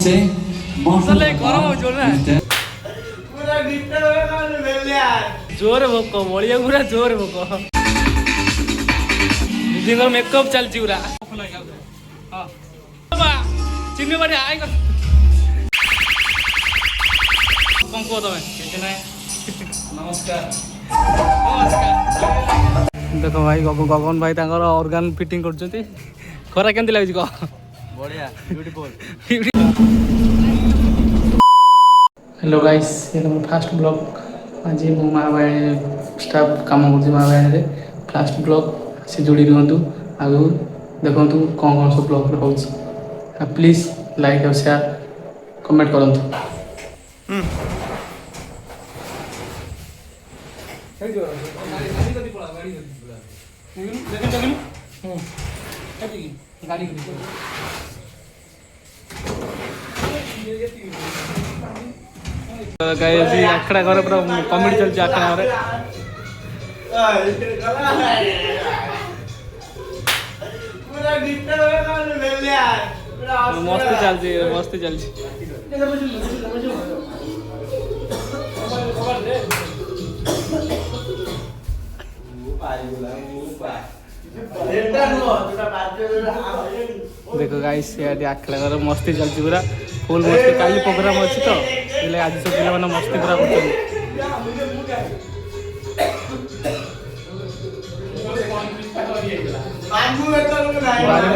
से जोर भोक बलिया पूरा जोर भोक दीदी मेकअप चलती पूरा चिन्ह बारे आए कौन कह तुम नमस्कार देख भाई गगन भाई ऑर्गन फिटिंग कर खरा केमती लगे कह बढ़िया ब्यूटीफुल हेलो गाइस ये तुम फास्ट ब्लॉग आज मु महाबाणी स्टाफ काम कर महाबाणी फास्ट ब्लॉग से जोड़ी रुहतु आगु देखु कौन कौन सब ब्लॉग हो प्लीज लाइक और शेयर कमेंट करूँ आखड़ा घर पूरा कमेडी चलती आखड़ा घर मस्ती चलती मस्ती चलती देखो गाइस ये आखड़ा घर मस्ती चलती पूरा फुल मस्ती काली प्रोग्राम अच्छी तो आज सब पिला मस्ती पूरा कर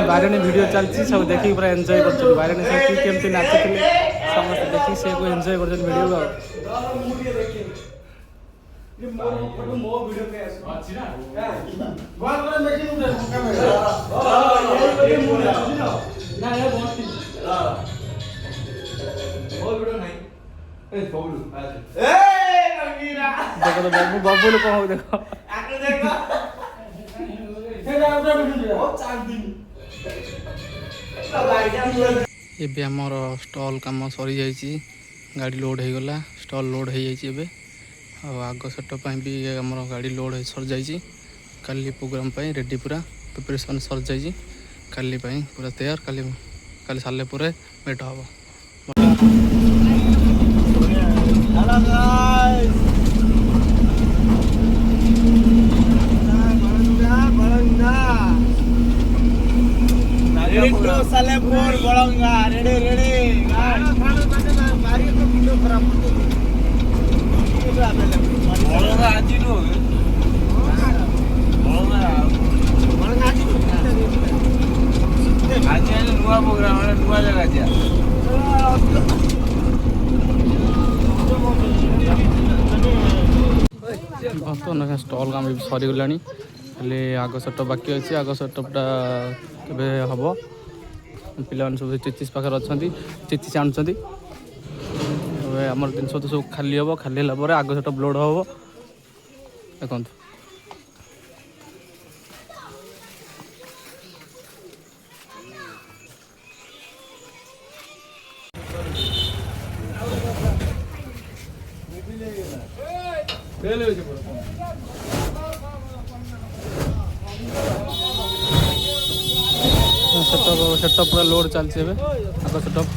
बारे वीडियो चलती सब देखिए पूरा एंजॉय कर बारे केमती नाचुले समस्त देखिए से को एंजॉय कर वीडियो देखो तो बाबू लोग कौन देखो एबे हमर स्टॉल काम सरी जाइए गाड़ी लोड हो गला स्टॉल लोड हो जाइए आग सेटअप भी आम गाड़ी लोड सर जाइए काली प्रोग्राम रेडी पूरा प्रिपरेशन सर जाइए काली पूरा तैयार काली काली सारे पूरा भेट हम सालेपुर बड़ंगा रेडी रेडी मारी तो वीडियो खराब हो बड़ंगा आज नो बड़ंगा आज नुआ प्रोग्राम नुआ जगह जा बर्तमान स्टॉल काम भी सरी गला खाली आग सेटअप बाकी अच्छी आग सेटअपटा के हम पिला सब चिचिस पाखे अच्छा चिचिस आणुंट आम जिनस तो सब खाली हम खाली है आग सेटअप लोड हम देखो सेटअप पूरा लोड चलती है आग सेटअप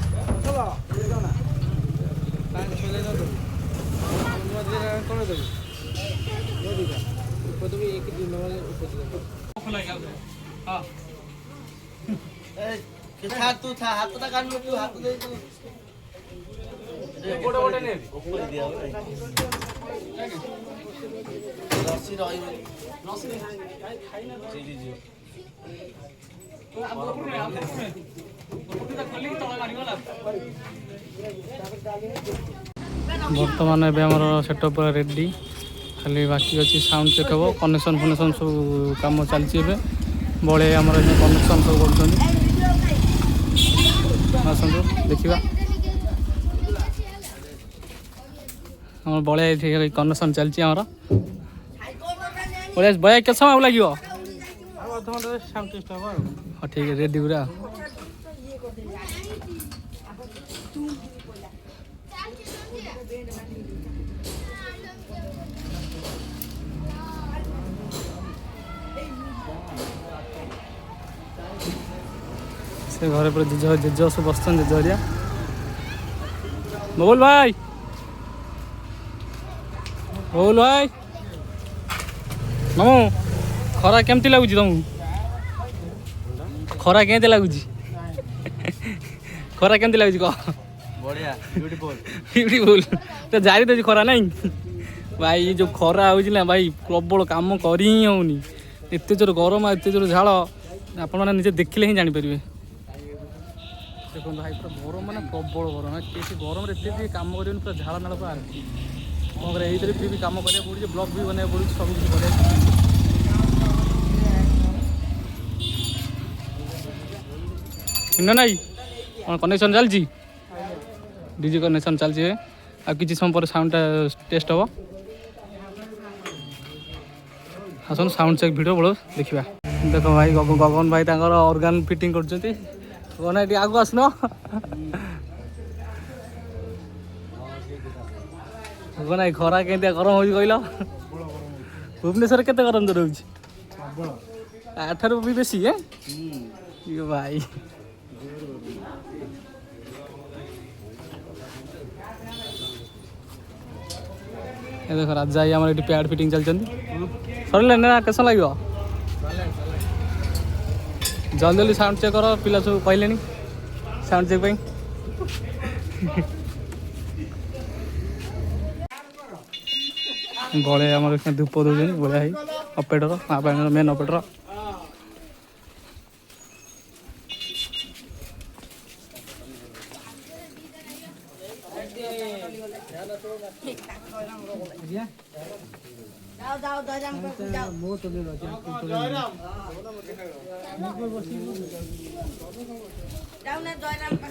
तू था हाथ तक कान तू हाथ दे तू गोटे गोटे ने ऊपर दिया लस्सी रही लस्सी खाई ना जी जी जी बर्तमान ए सेटअप रेडी खाली बाकी अच्छी साउंड चेक हम कनेक्शन फनेक्शन सब कम चलती बड़े आम कनेक्शन सब कर देखा बड़े कनेक्शन चलती आमर बड़े बया के समय लगे हाँ ठीक है रेडी पूरा से घर पर जेज सब बस जेजरिया बोल भाई बोल भाई मामू खरा केमती लगुच तुमको खरा केमती लगुच खरा केमती लगुच कह बढ़िया ब्यूटीफुल ब्यूटीफुल तो जारी दे खरा नहीं भाई ये जो खरा हो भाई प्रबल काम कर ही होनी एत जोर गरम एत जोर झाड़ आपण मैंने निजे देखिले ही जापर देखो भाई पूरा गरम मैंने प्रबल गरम किसी गरम एत कम कर पूरा झाड़ नाड़ पूरा कौन कर भी कम करा पड़े ब्लॉग भी बनवा पड़े सब कुछ कर नाई कौन कनेक्शन चलती डीजे कनेक्शन चलती है आ किसी समय पर साउंड टेस्ट हम आसन साउंड चेक वीडियो बोलो देखा देख भाई गगन भाई ऑर्गन फिटिंग कर गगन भाई आगु आसन गगन भाई खरा के गरम हो कहल भुवनेश्वर के गरम तो रोच आठारू भी बेसी है भाई ये देख राजा ये आम पैड फिटिंग चलती सरले ना कैसा लगे जल्दी जल्दी साउंड चेक कर पिला सब कहले साउंड चेक गले आम धूप दौरान बढ़िया है ऑपरेटर मेन ऑपरेटर जाओ दयाराम को जाओ मो तो ले दयाराम जाओ ना दयाराम का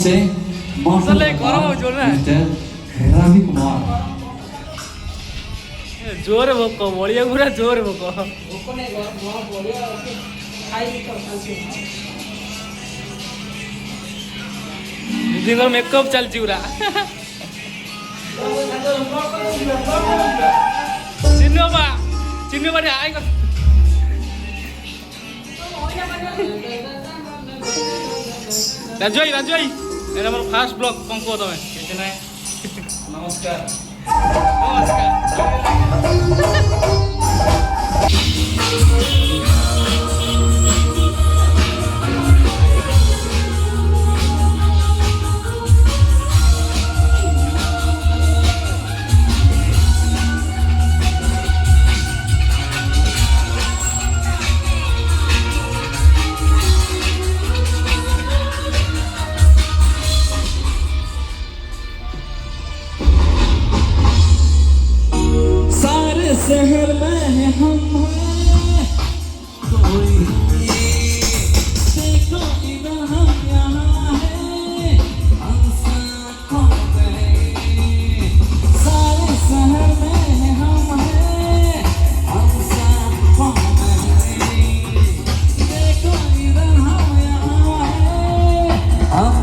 से मार्शल मिस्टर रवि कुमार। जोर भोक बड़िया पूरा जोर भोक दीदी मेकअप चलती पूरा चिन्ह बारे आए राजू भाई এটা আমার ফার্স্ট ব্লগ পঙ্কু তুমি কিছু নাই নমস্কার शहर में हम हैं कोई देखो इधर हम यहाँ हैं हम साथों में सारे शहर में हम हैं हम साथों में देखो इधर हम यहाँ हैं हम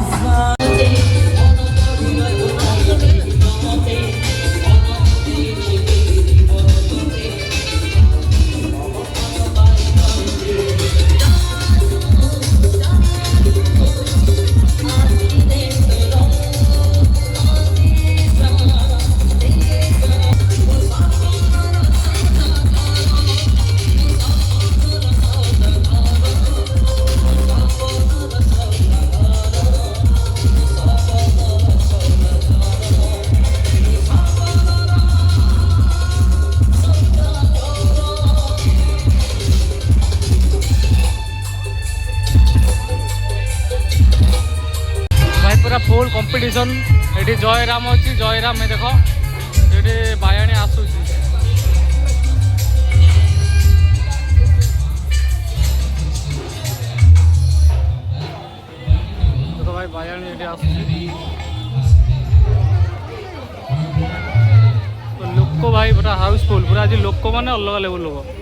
पूरा फुल कंपटीशन ये जयराम अच्छी जयराम में देख ये बायाणी आसूची देखो भाई बायाणी ये आसूची तो लोक भाई पूरा हाउसफुल पूरा आज लोक मैंने अलग लेवल लोक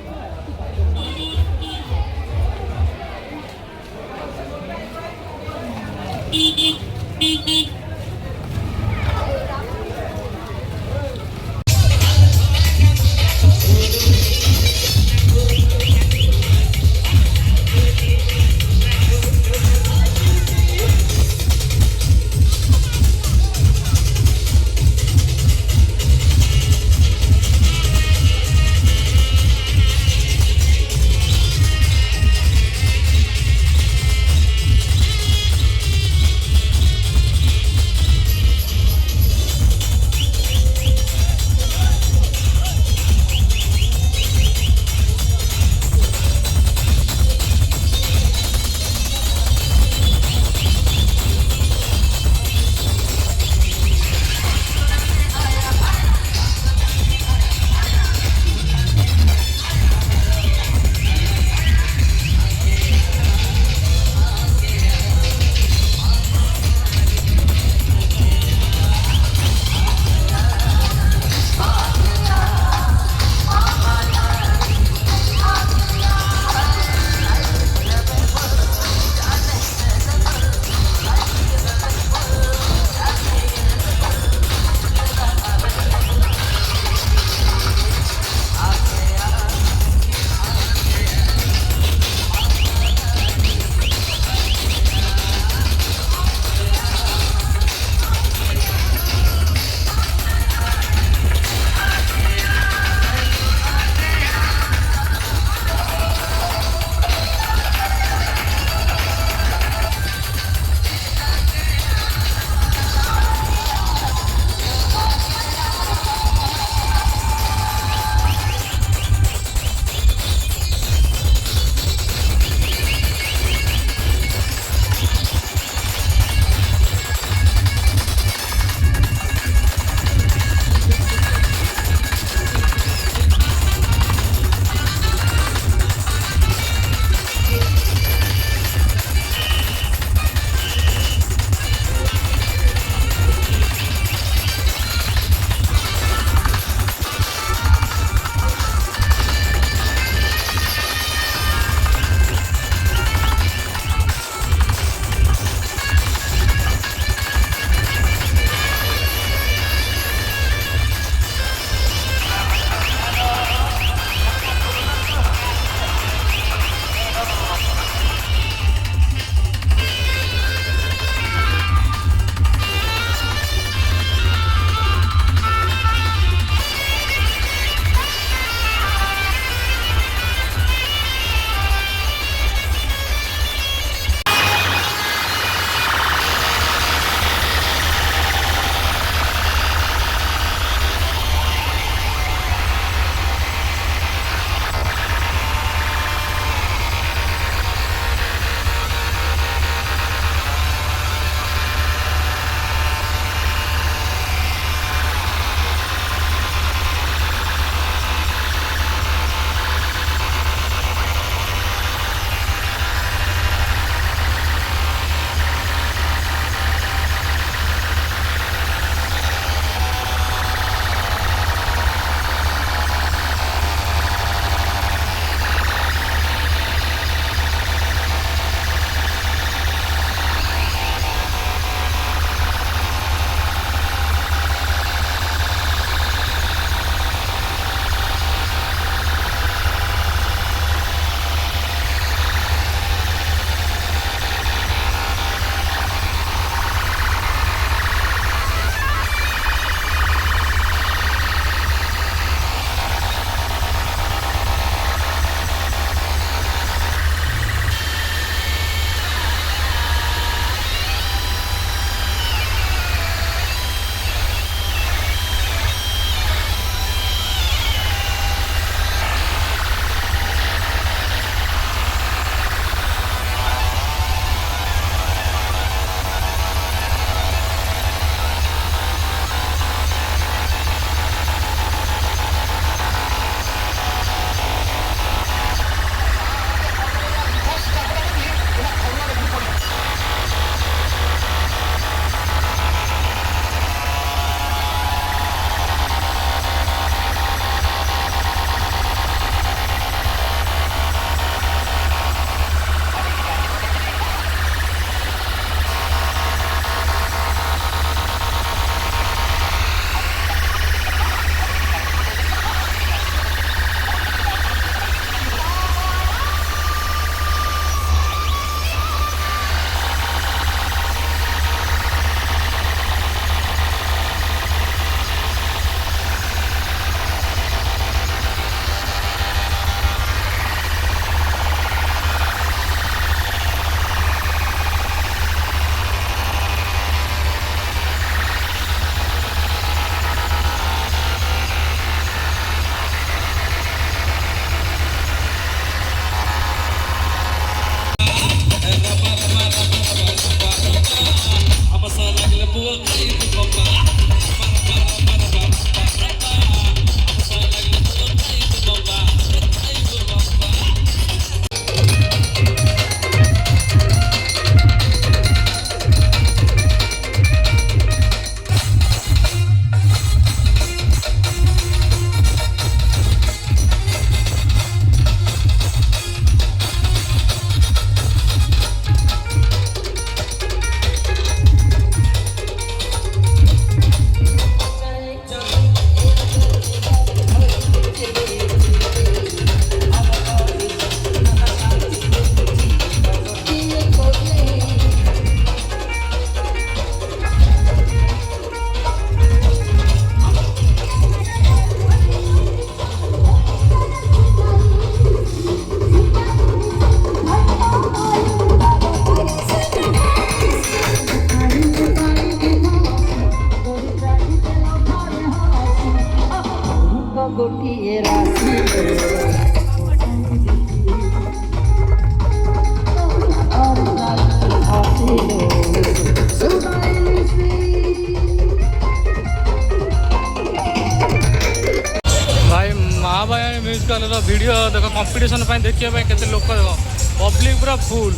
कंपटीशन देखिए केते लोक पब्लिक पूरा फुल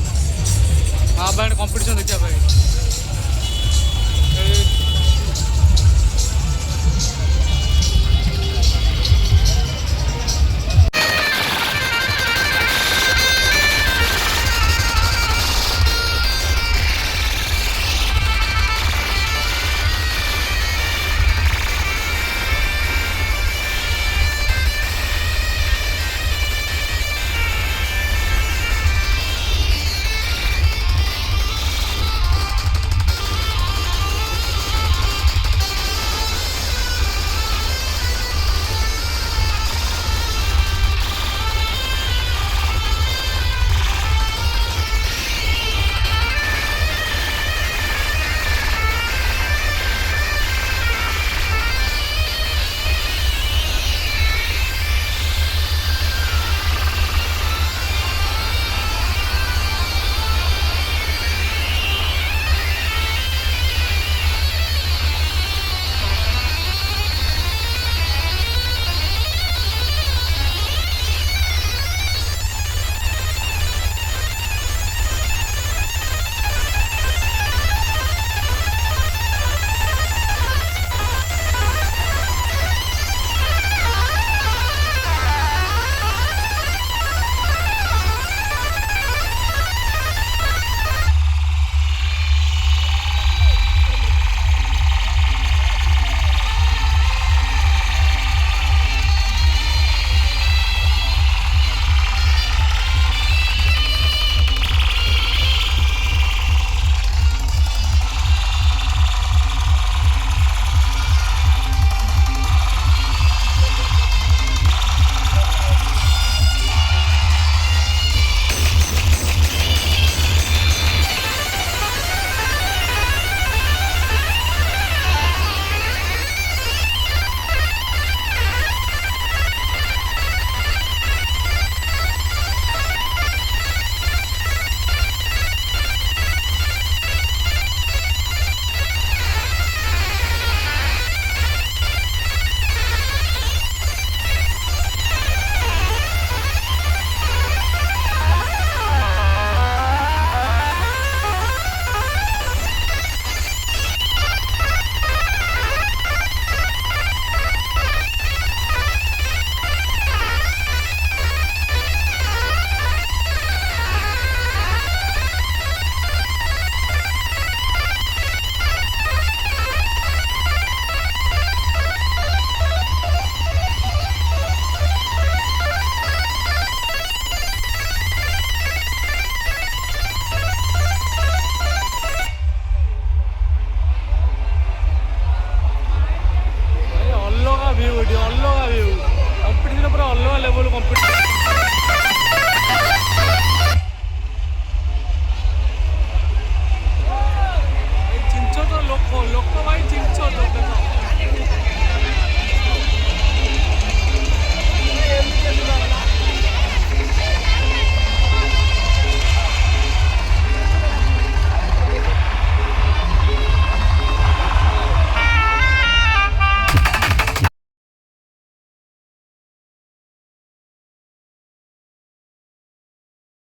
हाँ बैंड कंपटीशन देखिए